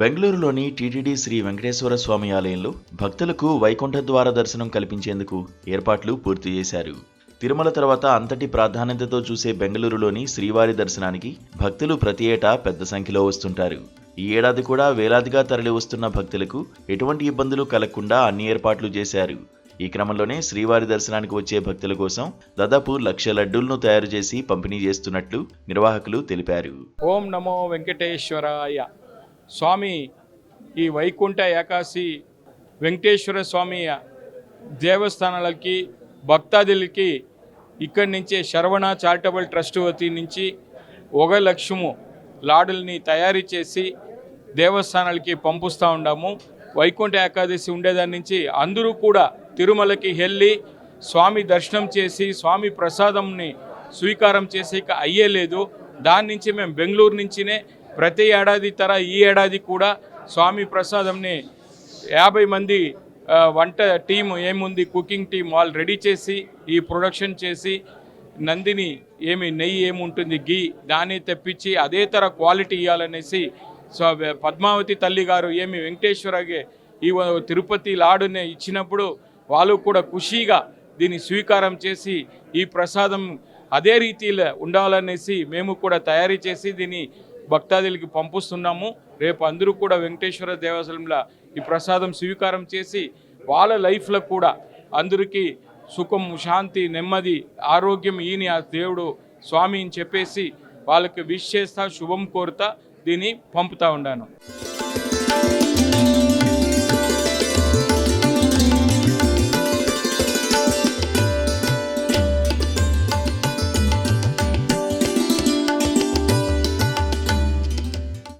బెంగళూరులోని టీటీడీ శ్రీ వెంకటేశ్వర స్వామి ఆలయంలో భక్తులకు వైకుంఠ ద్వార దర్శనం కల్పించేందుకు ఏర్పాట్లు పూర్తి చేశారు. తిరుమల తర్వాత అంతటి ప్రాధాన్యతతో చూసే బెంగళూరులోని శ్రీవారి దర్శనానికి భక్తులు ప్రతి ఏటా పెద్ద సంఖ్యలో వస్తుంటారు. ఈ ఏడాది కూడా వేలాదిగా తరలి వస్తున్న భక్తులకు ఎటువంటి ఇబ్బందులు కలగకుండా అన్ని ఏర్పాట్లు చేశారు. ఈ క్రమంలోనే శ్రీవారి దర్శనానికి వచ్చే భక్తుల కోసం దాదాపు 1,00,000 లడ్డూలను తయారు చేసి పంపిణీ చేస్తున్నట్లు నిర్వాహకులు తెలిపారు. ఓం నమో వెంకటేశ్వరాయ. స్వామి ఈ వైకుంఠ ఏకాశి వెంకటేశ్వర స్వామి దేవస్థానాలకి భక్తాదులకి ఇక్కడి నుంచే శరవణ చారిటబుల్ ట్రస్ట్ వతి నుంచి 1,00,000 లాడుల్ని తయారు చేసి దేవస్థానాలకి పంపిస్తూ ఉన్నాము. వైకుంఠ ఏకాదశి ఉండేదాని నుంచి అందరూ కూడా తిరుమలకి వెళ్ళి స్వామి దర్శనం చేసి స్వామి ప్రసాదంని స్వీకారం చేసేక అయ్యేలేదు. దాని నుంచి మేము బెంగళూరు నుంచినే ప్రతి ఏడాది ఈ ఏడాది కూడా స్వామి ప్రసాదంని 50 మంది వంట టీం ఏముంది కుకింగ్ టీం వాళ్ళు రెడీ చేసి ఈ ప్రొడక్షన్ చేసి నందిని నెయ్యి ఏముంటుంది గీ దాన్ని తెప్పించి అదే క్వాలిటీ ఇవ్వాలనేసి పద్మావతి తల్లి గారు వెంకటేశ్వరకి ఈ తిరుపతి లాడునే ఇచ్చినప్పుడు వాళ్ళు కూడా ఖుషీగా దీన్ని స్వీకారం చేసి ఈ ప్రసాదం అదే రీతిలో ఉండాలనేసి మేము కూడా తయారు చేసి దీన్ని భక్తాదులకి పంపిస్తున్నాము. రేపు అందరూ కూడా వెంకటేశ్వర దేవాలయంలో ఈ ప్రసాదం స్వీకారం చేసి వాళ్ళ లైఫ్లో కూడా అందరికీ సుఖం శాంతి నెమ్మది ఆరోగ్యం ఈయన దేవుడు స్వామి అని చెప్పేసి వాళ్ళకి విష్ చేస్తా శుభం కోరుతా దీన్ని పంపుతా ఉన్నాను.